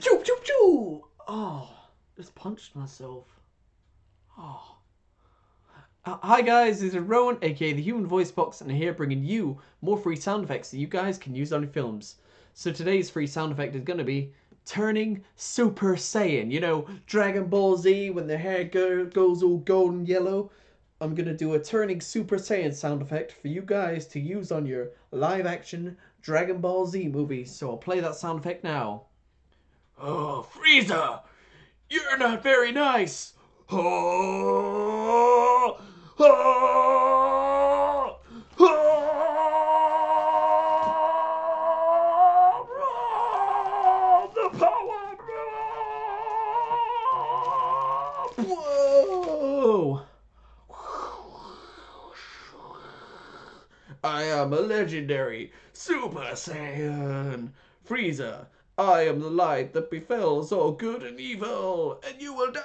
Choo choo choo! Oh, just punched myself. Oh. Hi guys, this is Rowan, aka the Human Voice Box, and I'm here bringing you more free sound effects that you guys can use on your films. So today's free sound effect is going to be turning Super Saiyan. You know, Dragon Ball Z when their hair goes all golden yellow. I'm going to do a turning Super Saiyan sound effect for you guys to use on your live action Dragon Ball Z movie. So I'll play that sound effect now. Oh, Frieza! You're not very nice! Oh, oh, oh, the power! Whoa! I am a legendary Super Saiyan Frieza. I am the light that befalls all good and evil, and you will die.